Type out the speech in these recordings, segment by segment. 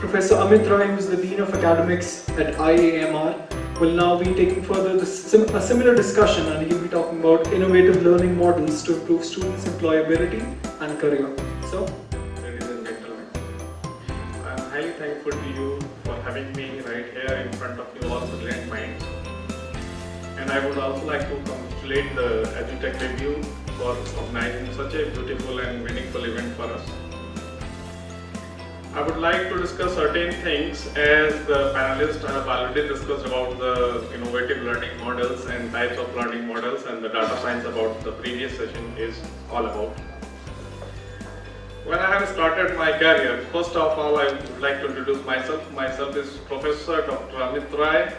Professor Amit Roy, who is the Dean of Academics at IAMR, will now be taking further a similar discussion, and he'll be talking about innovative learning models to improve students' employability and career. So, ladies and gentlemen, I am highly thankful to you for having me right here in front of you all brilliant minds. And I would also like to congratulate the EduTech Review for organizing such a beautiful and meaningful event for us. I would like to discuss certain things as the panelists have already discussed about the innovative learning models and types of learning models, and the data science about the previous session is all about. When I have started my career, first of all I would like to introduce myself. Myself is Professor Dr. Amit Roy,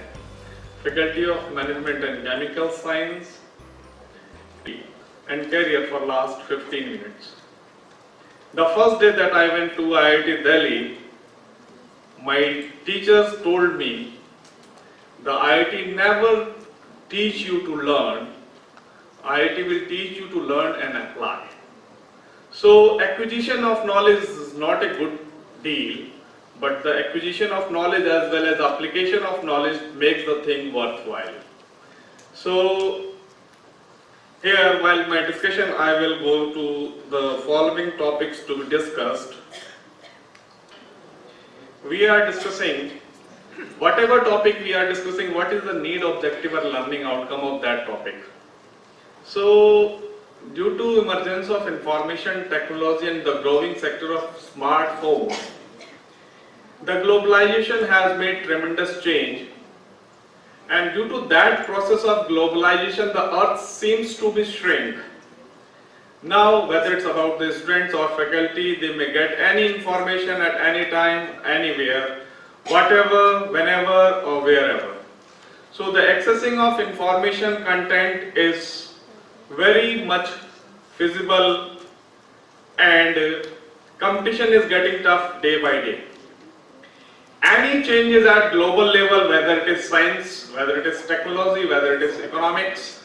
Faculty of Management and Chemical Science, and career for last 15 minutes. The first day that I went to IIT Delhi, my teachers told me, the IIT never teach you to learn, IIT will teach you to learn and apply. So acquisition of knowledge is not a good deal, but the acquisition of knowledge as well as application of knowledge makes the thing worthwhile. So here, while my discussion, I will go to the following topics to be discussed. We are discussing, whatever topic we are discussing, what is the need, objective or learning outcome of that topic. So, due to emergence of information technology and the growing sector of smartphones, the globalization has made tremendous change. And due to that process of globalization, the earth seems to be shrink. Now, whether it's about the students or faculty, they may get any information at any time, anywhere, whatever, whenever or wherever. So the accessing of information content is very much feasible, and competition is getting tough day by day. Any changes at global level, whether it is science, whether it is technology, whether it is economics,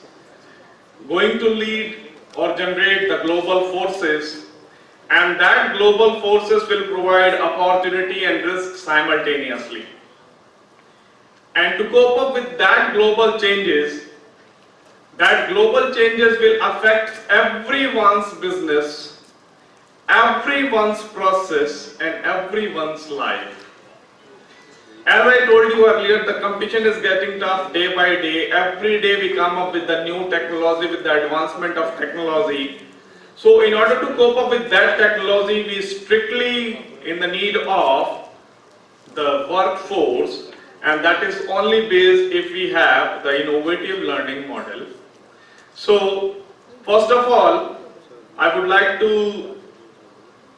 going to lead or generate the global forces, and that global forces will provide opportunity and risk simultaneously. And to cope up with that global changes will affect everyone's business, everyone's process, and everyone's life. As I told you earlier, the competition is getting tough day by day. Every day we come up with the new technology, with the advancement of technology. So in order to cope up with that technology, we strictly in the need of the workforce, and that is only based if we have the innovative learning model. So first of all, I would like to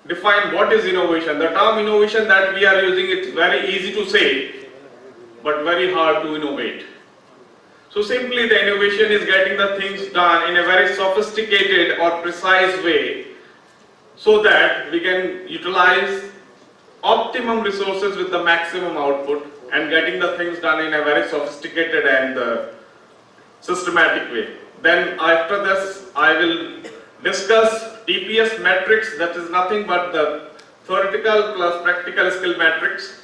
define what is innovation. The term innovation that we are using, it's very easy to say, but very hard to innovate. So simply the innovation is getting the things done in a very sophisticated or precise way, so that we can utilize optimum resources with the maximum output, and getting the things done in a very sophisticated and systematic way. Then after this, I will discuss TPS matrix, that is nothing but the theoretical plus practical skill matrix.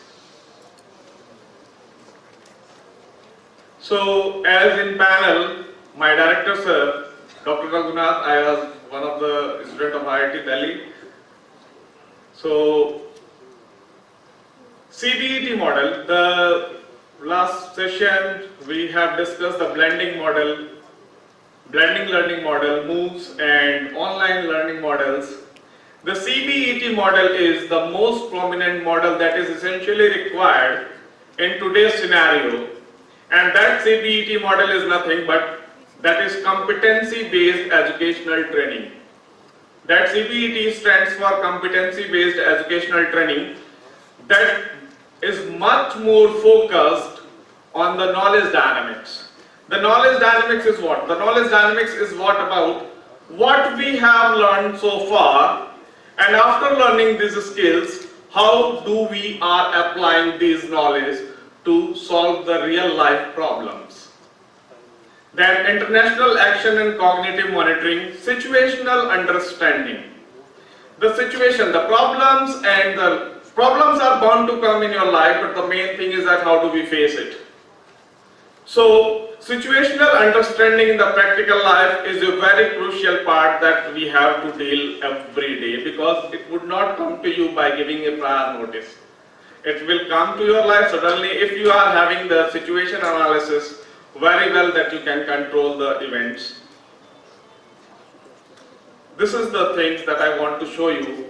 So as in panel, my director sir, Dr. Raghunath, I was one of the students of IIT Delhi. So CBET model, the last session we have discussed the blending learning model, MOOCs and online learning models. The CBET model is the most prominent model that is essentially required in today's scenario, and that CBET model is nothing but that is competency based educational training. That CBET stands for competency based educational training, that is much more focused on the knowledge dynamics. The knowledge dynamics is what? The knowledge dynamics is what about what we have learned so far, and after learning these skills, how do we are applying these knowledge to solve the real life problems. Then international action and cognitive monitoring, situational understanding. The situation, the problems and the Problems are bound to come in your life, but the main thing is that how do we face it? So, situational understanding in the practical life is a very crucial part that we have to deal every day, because it would not come to you by giving a prior notice. It will come to your life suddenly if you are having the situation analysis very well, that you can control the events. This is the things that I want to show you.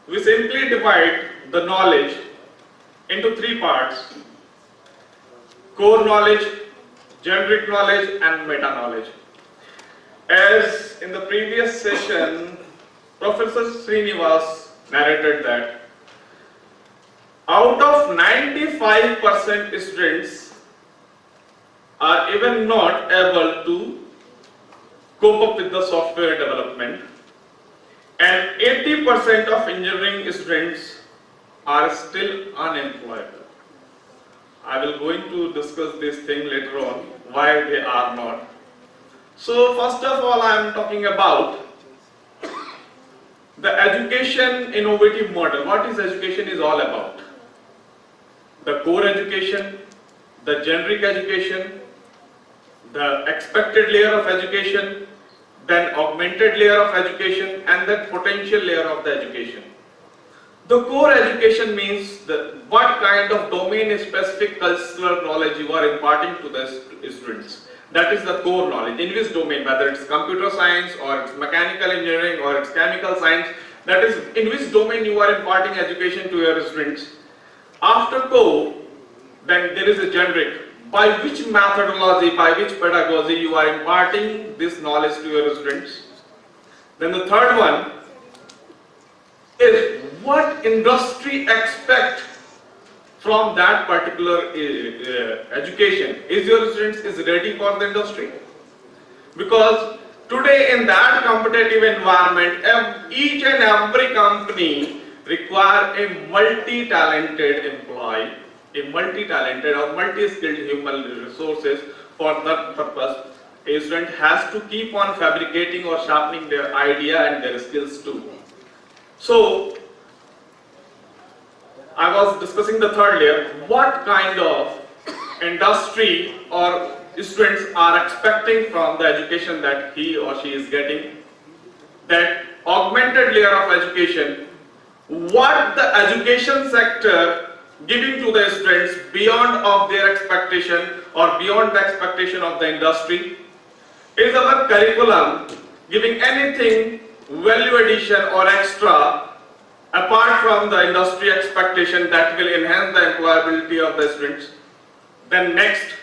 We simply divide the knowledge into three parts: core knowledge, generic knowledge, and meta knowledge. As in the previous session, Professor Srinivas narrated that out of 95% students are even not able to cope up with the software development, and 80% of engineering students are still unemployable. I will going to discuss this thing later on, why they are not. So first of all, I am talking about the education innovative model. What is education is all about? The core education, the generic education, the expected layer of education, then augmented layer of education, and then potential layer of the education. The core education means what kind of domain-specific cultural knowledge you are imparting to the students. That is the core knowledge. In which domain, whether it's computer science or it's mechanical engineering or it's chemical science, that is in which domain you are imparting education to your students. After core, then there is a generic. By which methodology, by which pedagogy you are imparting this knowledge to your students. Then the third one is what industry expect from that particular education. Is your students is ready for the industry? Because today in that competitive environment, each and every company require a multi-talented employee, a multi-talented or multi-skilled human resources. For that purpose, a student has to keep on fabricating or sharpening their idea and their skills too. So, I was discussing the third layer. What kind of industry or students are expecting from the education that he or she is getting? That augmented layer of education, what the education sector giving to the students beyond of their expectation or beyond the expectation of the industry? Is our curriculum giving anything value addition or extra apart from the industry expectation that will enhance the employability of the students? Then next,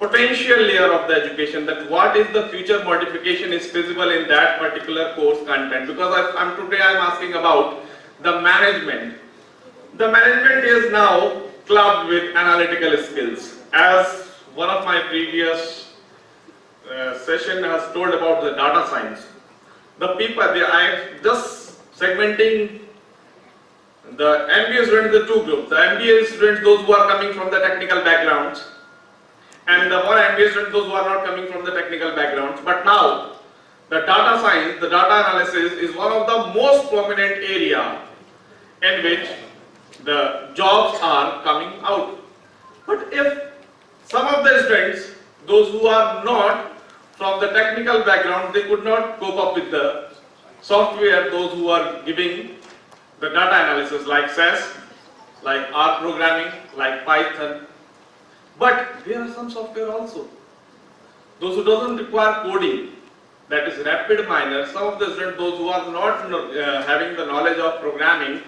potential layer of the education, that what is the future modification is feasible in that particular course content. Because today I am asking about the management. The management is now clubbed with analytical skills. As one of my previous session has told about the data science. The people, I am just segmenting the MBA students into two groups. The MBA students, those who are coming from the technical backgrounds, and the more MBA students, those who are not coming from the technical backgrounds. But now, the data science, the data analysis is one of the most prominent area in which the jobs are coming out. But if some of the students, those who are not from the technical background, they could not cope up with the software, those who are giving the data analysis like SAS, like R programming, like Python. But there are some software also. Those who doesn't require coding, that is rapid miner. Some of the students, those who are not having the knowledge of programming,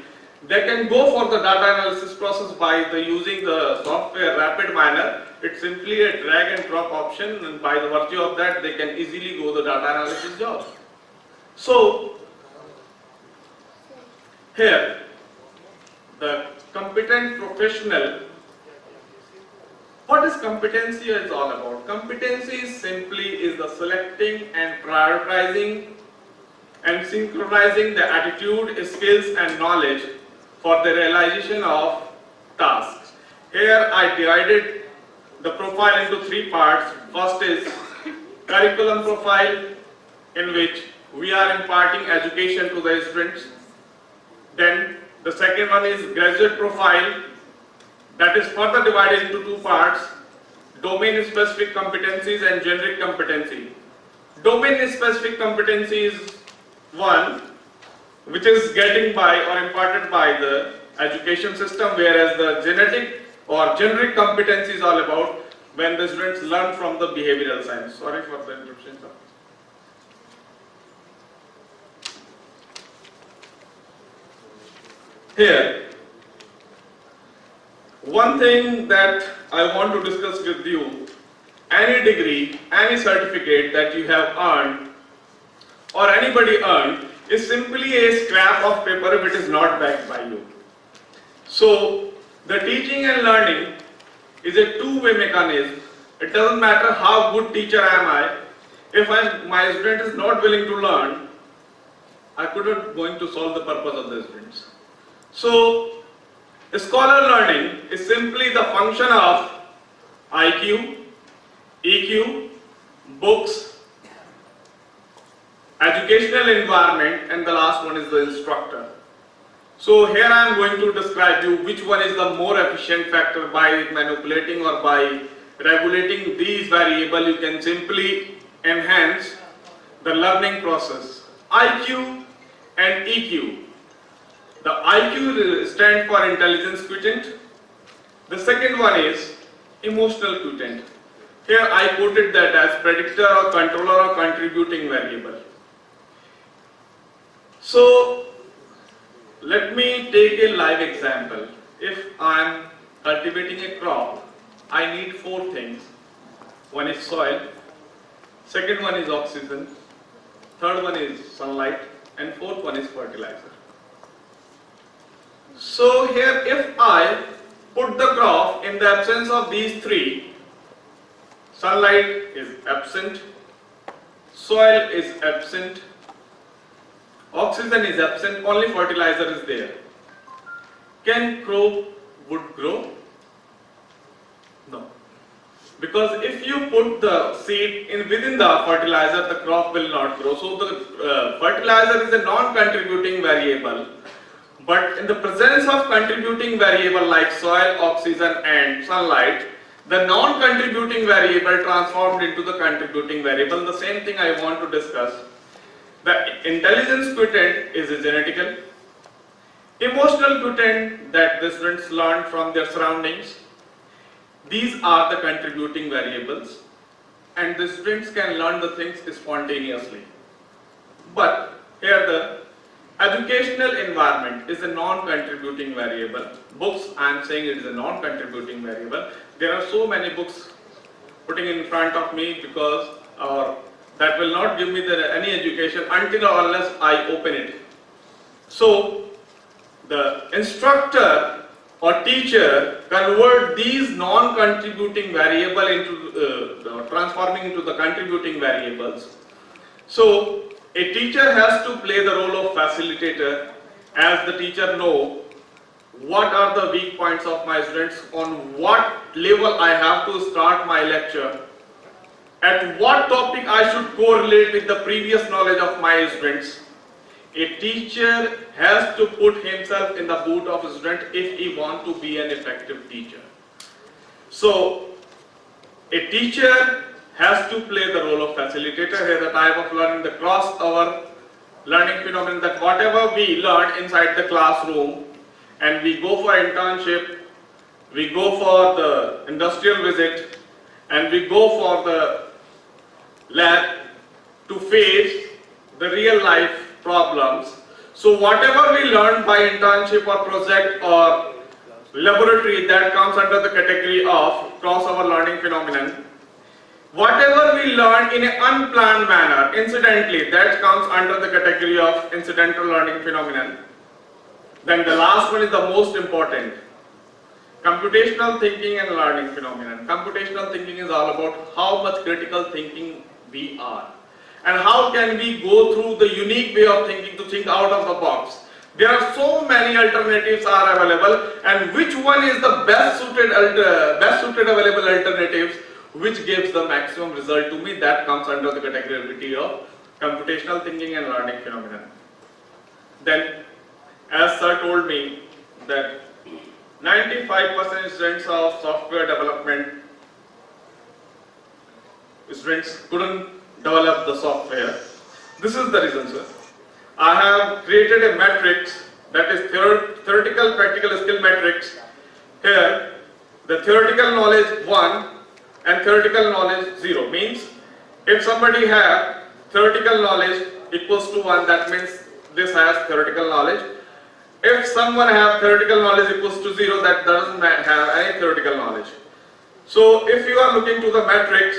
they can go for the data analysis process by using the software rapid miner. It's simply a drag and drop option, and by the virtue of that, they can easily go the data analysis job. So, here, the competent professional, what is competency is all about? Competency is simply the selecting and prioritizing and synchronizing the attitude, skills and knowledge for the realization of tasks. Here I divided the profile into three parts. First is curriculum profile, in which we are imparting education to the students. Then the second one is graduate profile, that is further divided into two parts: domain specific competencies and generic competency. Domain specific competency is one which is getting by or imparted by the education system, whereas the genetic or generic competency is all about when the students learn from the behavioral science. Sorry for the interruption, sir. Here, one thing that I want to discuss with you: any degree, any certificate that you have earned or anybody earned is simply a scrap of paper if it is not backed by you. So, the teaching and learning is a two-way mechanism. It doesn't matter how good teacher am I, if my student is not willing to learn, I couldn't going to solve the purpose of the students. So, scholar learning is simply the function of IQ, EQ, books, educational environment, and the last one is the instructor. So here I am going to describe you which one is the more efficient factor. By manipulating or by regulating these variables, you can simply enhance the learning process. IQ and EQ. The IQ stands for intelligence quotient. The second one is emotional quotient. Here I quoted that as predictor or controller or contributing variable. So let me take a live example. If I am cultivating a crop, I need four things. One is soil, second one is oxygen, third one is sunlight, and fourth one is fertilizer. So here, if I put the crop in the absence of these three, sunlight is absent, soil is absent, oxygen is absent, only fertilizer is there. Can crop would grow? No. Because if you put the seed in within the fertilizer, the crop will not grow. So the fertilizer is a non-contributing variable. But in the presence of contributing variable like soil, oxygen and sunlight, the non-contributing variable transformed into the contributing variable. The same thing I want to discuss. The intelligence quotient is a genetical. Emotional quotient that the students learn from their surroundings. These are the contributing variables, and the students can learn the things spontaneously. But here the educational environment is a non-contributing variable. Books, I am saying it is a non-contributing variable. There are so many books putting in front of me because that will not give me any education until or unless I open it. So the instructor or teacher convert these non-contributing variable into transforming into the contributing variables. So a teacher has to play the role of facilitator, as the teacher know what are the weak points of my students, on what level I have to start my lecture, at what topic I should correlate with the previous knowledge of my students. A teacher has to put himself in the boot of a student if he wants to be an effective teacher. So a teacher has to play the role of facilitator. Here the type of learning, the cross our learning phenomenon, that whatever we learn inside the classroom and we go for internship, we go for the industrial visit, and we go for the lab to face the real life problems. So whatever we learn by internship or project or laboratory, that comes under the category of cross our learning phenomenon. Whatever we learn in an unplanned manner, incidentally, that comes under the category of incidental learning phenomenon. Then the last one is the most important, computational thinking and learning phenomenon. Computational thinking is all about how much critical thinking we are, and how can we go through the unique way of thinking to think out of the box. There are so many alternatives are available, and which one is the best suited available alternatives, which gives the maximum result to me, that comes under the category of computational thinking and learning phenomenon. Then as sir told me that 95% students of software development students couldn't develop the software. This is the reason, sir. I have created a matrix that is theoretical practical skill matrix. Here the theoretical knowledge 1 and theoretical knowledge 0 means if somebody have theoretical knowledge equals to 1, that means this has theoretical knowledge. If someone have theoretical knowledge equals to 0, that doesn't have any theoretical knowledge. So if you are looking to the matrix,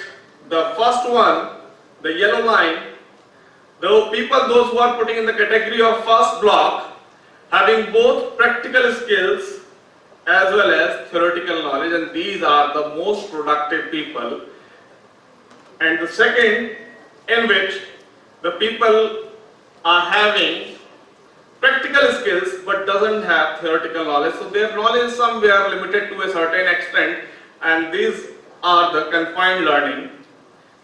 the first one, the yellow line, the people, those who are putting in the category of first block, having both practical skills as well as theoretical knowledge, and these are the most productive people. And the second, in which the people are having practical skills but doesn't have theoretical knowledge, so their knowledge is somewhere limited to a certain extent, and these are the confined learning.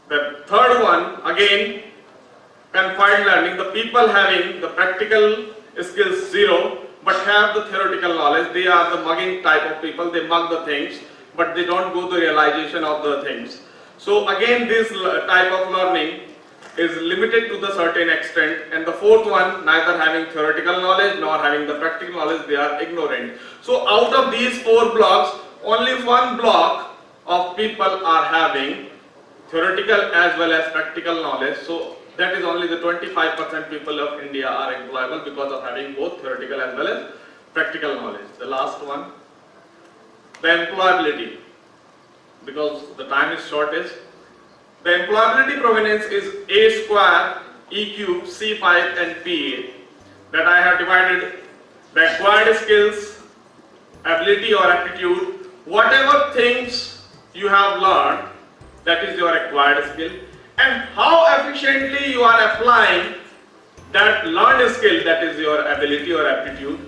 The third one, again confined learning, the people having the practical skills 0 but have the theoretical knowledge. They are the mugging type of people, they mug the things but they don't go to realization of the things. So again this type of learning is limited to the certain extent. And the fourth one, neither having theoretical knowledge nor having the practical knowledge, they are ignorant. So out of these 4 blocks, only one block of people are having theoretical as well as practical knowledge. So that is only the 25% people of India are employable because of having both theoretical as well as practical knowledge. The last one, the employability, because the time is short, is the employability provenance is A square, E cube, C5 and PA, that I have divided the acquired skills, ability or aptitude, whatever things you have learned, that is your acquired skill, and how efficiently you are applying that learned skill, that is your ability or aptitude,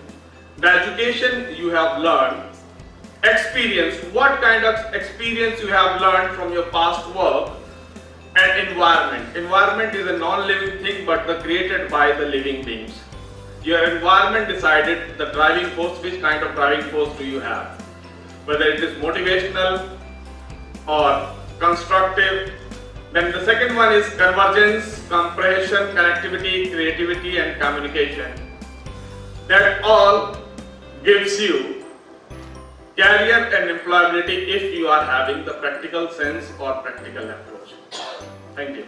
the education you have learned, experience, what kind of experience you have learned from your past work, and environment. Environment is a non-living thing but created by the living beings. Your environment decided the driving force, which kind of driving force do you have, whether it is motivational or constructive. Then the second one is convergence, compression, connectivity, creativity and communication. That all gives you career and employability if you are having the practical sense or practical approach. Thank you.